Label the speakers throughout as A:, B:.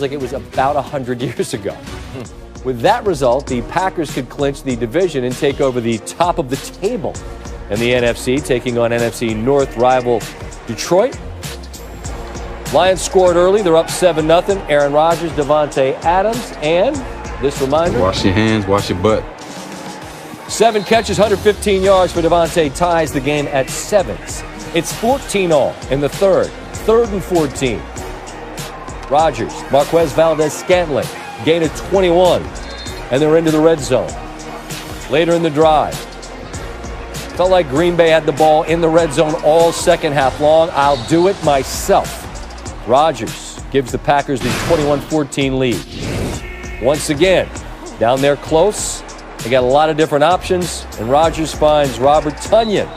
A: like it was about 100 years ago. With that result, the Packers could clinch the division and take over the top of the table in the NFC, taking on NFC North rival Detroit. Lions scored early. They're up 7-0. Aaron Rodgers, Davante Adams, and this reminder.
B: Wash your hands, wash your butt.
A: 7 catches, 115 yards for Davante, ties the game at 7s. It's 14-all in the third. 3rd and 14. Rodgers, Marquez Valdez-Scantling, gain of 21, and they're into the red zone. Later in the drive, felt like Green Bay had the ball in the red zone all second half long. I'll do it myself. Rodgers gives the Packers the 21-14 lead. Once again, down there close. They got a lot of different options, and Rodgers finds Robert Tonyan.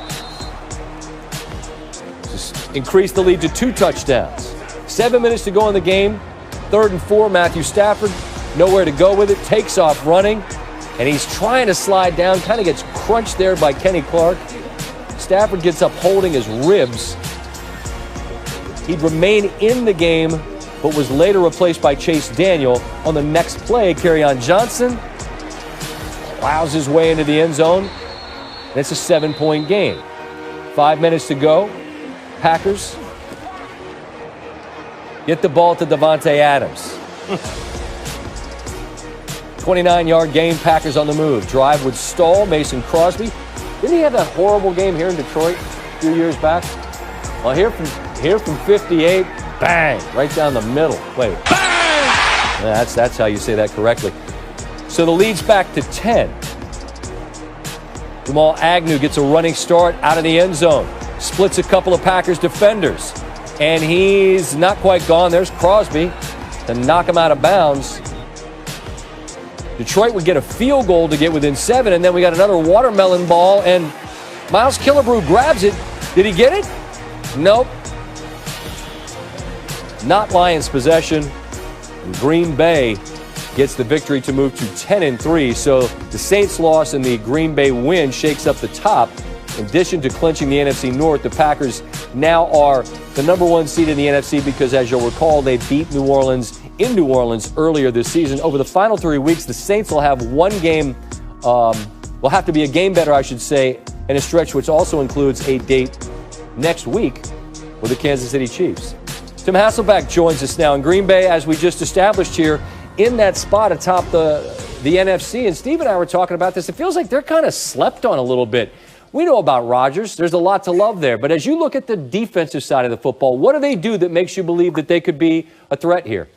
A: Just increase the lead to 2 touchdowns. 7 minutes to go in the game. 3rd and 4, Matthew Stafford, nowhere to go with it, takes off running, and he's trying to slide down, kind of gets crunched there by Kenny Clark. Stafford gets up holding his ribs. He'd remain in the game, but was later replaced by Chase Daniel. On the next play, Kerryon Johnson plows his way into the end zone, and it's a 7-point game. 5 minutes to go. Packers get the ball to Davante Adams. 29-yard game, Packers on the move. Drive would stall. Mason Crosby. Didn't he have that horrible game here in Detroit a few years back? Well, here from 58, bang, right down the middle. Wait. Bang! That's how you say that correctly. So the lead's back to 10. Jamal Agnew gets a running start out of the end zone. Splits a couple of Packers defenders. And he's not quite gone. There's Crosby to knock him out of bounds. Detroit would get a field goal to get within 7, and then we got another watermelon ball, and Miles Killebrew grabs it. Did he get it? Nope. Not Lions' possession. And Green Bay gets the victory to move to 10-3. So the Saints' loss and the Green Bay win shakes up the top. In addition to clinching the NFC North, the Packers now are the number 1 seed in the NFC because, as you'll recall, they beat New Orleans in New Orleans earlier this season. Over the final 3 weeks, the Saints will have one game, will have to be a game better, I should say, in a stretch which also includes a date next week with the Kansas City Chiefs. Tim Hasselbeck joins us now in Green Bay, as we just established here, in that spot atop the NFC. And Steve and I were talking about this. It feels like they're kind of slept on a little bit. We know about Rodgers. There's a lot to love there. But as you look at the defensive side of the football, what do they do that makes you believe that they could be a threat here?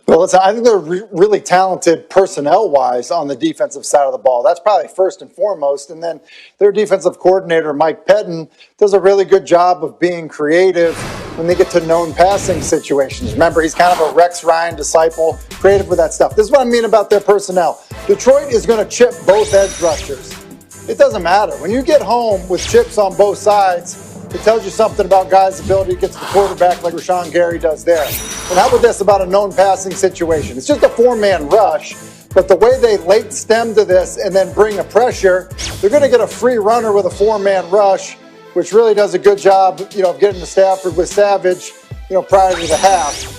C: Well, listen, I think they're really talented personnel-wise on the defensive side of the ball. That's probably first and foremost. And then their defensive coordinator, Mike Pettin, does a really good job of being creative when they get to known passing situations. Remember, he's kind of a Rex Ryan disciple, creative with that stuff. This is what I mean about their personnel. Detroit is going to chip both edge rushers. It doesn't matter. When you get home with chips on both sides, it tells you something about guys' ability to get to the quarterback like Rashawn Gary does there. And how about this about a known passing situation? It's just a 4-man rush, but the way they late stem to this and then bring a pressure, they're going to get a free runner with a 4-man rush, which really does a good job, of getting to Stafford with Savage, prior to the half.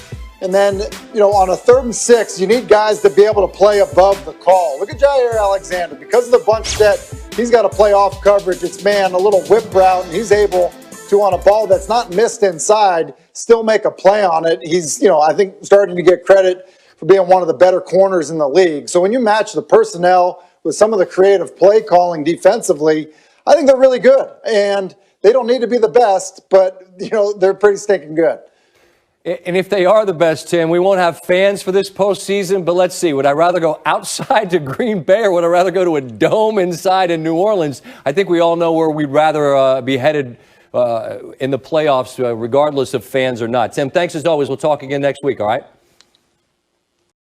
C: And then, on a 3rd and 6, you need guys to be able to play above the call. Look at Jair Alexander. Because of the bunch set, he's got to play off coverage. It's, a little whip route, and he's able to, on a ball that's not missed inside, still make a play on it. He's, I think, starting to get credit for being one of the better corners in the league. So when you match the personnel with some of the creative play calling defensively, I think they're really good. And they don't need to be the best, but, they're pretty stinking good.
A: And if they are the best, Tim, we won't have fans for this postseason, but let's see. Would I rather go outside to Green Bay or would I rather go to a dome inside in New Orleans? I think we all know where we'd rather be headed in the playoffs, regardless of fans or not. Tim, thanks as always. We'll talk again next week, all right?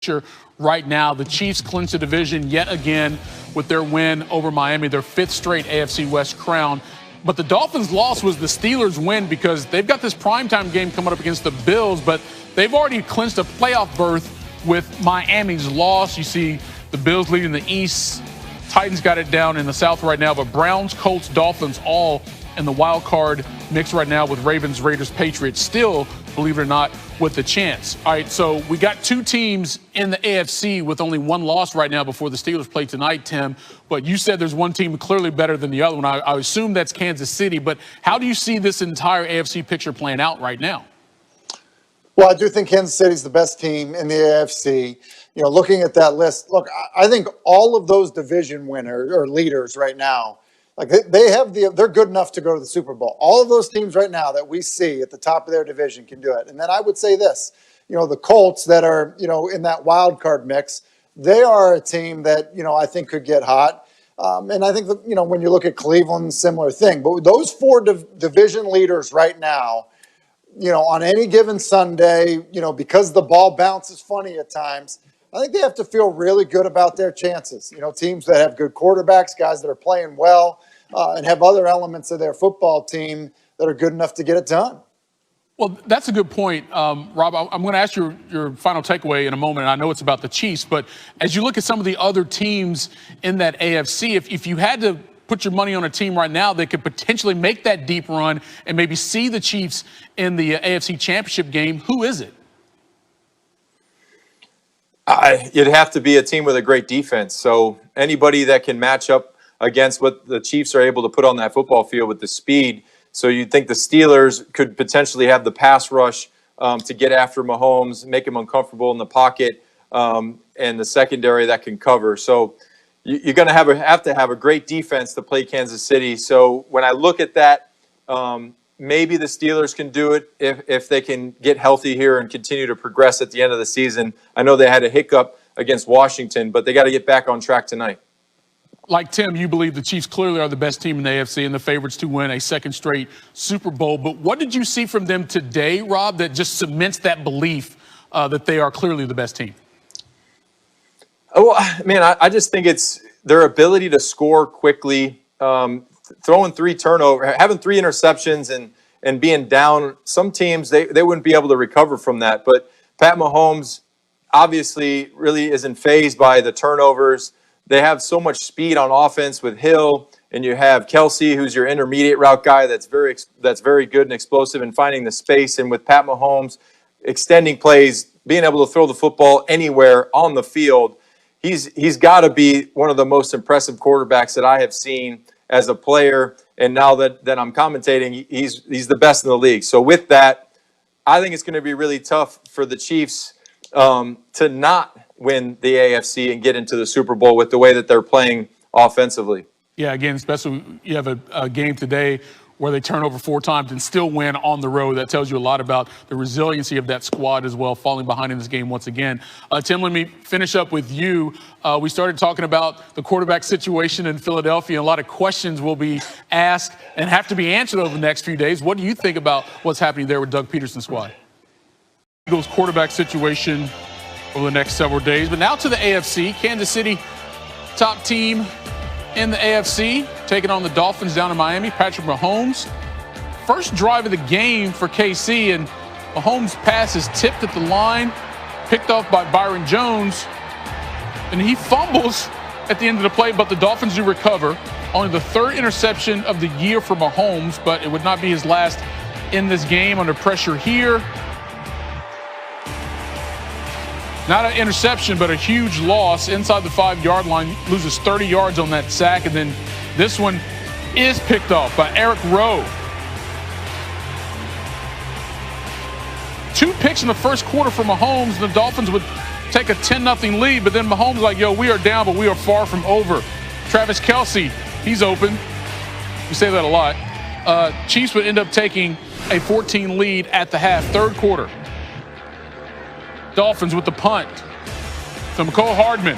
D: Sure. Right now, the Chiefs clinch the division yet again with their win over Miami, their 5th straight AFC West crown. But the Dolphins' loss was the Steelers' win because they've got this primetime game coming up against the Bills, but they've already clinched a playoff berth with Miami's loss. You see the Bills leading the East. Titans got it down in the South right now, but Browns, Colts, Dolphins all in the wild card mix right now with Ravens, Raiders, Patriots still believe it or not, with a chance. All right, so we got two teams in the AFC with only one loss right now before the Steelers play tonight, Tim. But you said there's one team clearly better than the other one. I assume that's Kansas City. But how do you see this entire AFC picture playing out right now?
C: Well, I do think Kansas City's the best team in the AFC. Looking at that list, look, I think all of those division winners or leaders right now, like they're good enough to go to the Super Bowl. All of those teams right now that we see at the top of their division can do it. And then I would say this, the Colts that are, in that wild card mix, they are a team that, I think could get hot. And I think that, when you look at Cleveland, similar thing. But those four division leaders right now, on any given Sunday, because the ball bounces funny at times, I think they have to feel really good about their chances. Teams that have good quarterbacks, guys that are playing well, and have other elements of their football team that are good enough to get it done.
D: Well, that's a good point, Rob. I'm going to ask your final takeaway in a moment. I know it's about the Chiefs, but as you look at some of the other teams in that AFC, if you had to put your money on a team right now that could potentially make that deep run and maybe see the Chiefs in the AFC Championship game, who is it?
B: It'd have to be a team with a great defense. So anybody that can match up against what the Chiefs are able to put on that football field with the speed. So you'd think the Steelers could potentially have the pass rush to get after Mahomes, make him uncomfortable in the pocket, and the secondary that can cover. So you're going to have to have a great defense to play Kansas City. So when I look at that, maybe the Steelers can do it if they can get healthy here and continue to progress at the end of the season. I know they had a hiccup against Washington, but they got to get back on track tonight.
D: Like Tim, you believe the Chiefs clearly are the best team in the AFC and the favorites to win a second straight Super Bowl. But what did you see from them today, Rob, that just cements that belief that they are clearly the best team?
B: Well, man, I just think it's their ability to score quickly, throwing 3 turnovers, having 3 interceptions and being down. Some teams, they wouldn't be able to recover from that. But Pat Mahomes obviously really isn't fazed by the turnovers. They have so much speed on offense with Hill, and you have Kelsey, who's your intermediate route guy that's very good and explosive in finding the space. And with Pat Mahomes extending plays, being able to throw the football anywhere on the field, he's got to be one of the most impressive quarterbacks that I have seen as a player. And now that I'm commentating, he's the best in the league. So with that, I think it's going to be really tough for the Chiefs to not win the AFC and get into the Super Bowl with the way that they're playing offensively.
D: Yeah, again, especially you have a game today where they turn over 4 times and still win on the road. That tells you a lot about the resiliency of that squad as well, falling behind in this game once again. Tim, let me finish up with you. We started talking about the quarterback situation in Philadelphia, and a lot of questions will be asked and have to be answered over the next few days. What do you think about what's happening there with Doug Peterson's squad? Eagles quarterback situation over the next several days. But now to the AFC. Kansas City, top team in the AFC, taking on the Dolphins down in Miami. Patrick Mahomes, first drive of the game for KC, and Mahomes' pass is tipped at the line, picked off by Byron Jones, and he fumbles at the end of the play, but the Dolphins do recover. Only the 3rd interception of the year for Mahomes, but it would not be his last in this game. Under pressure here. Not an interception, but a huge loss inside the 5-yard line. Loses 30 yards on that sack. And then this one is picked off by Eric Rowe. 2 picks in the first quarter for Mahomes. The Dolphins would take a 10-0 lead, but then Mahomes like, yo, we are down, but we are far from over. Travis Kelce, he's open. We say that a lot. Chiefs would end up taking a 14 lead at the half, 3rd quarter. Dolphins with the punt. So McCole Hardman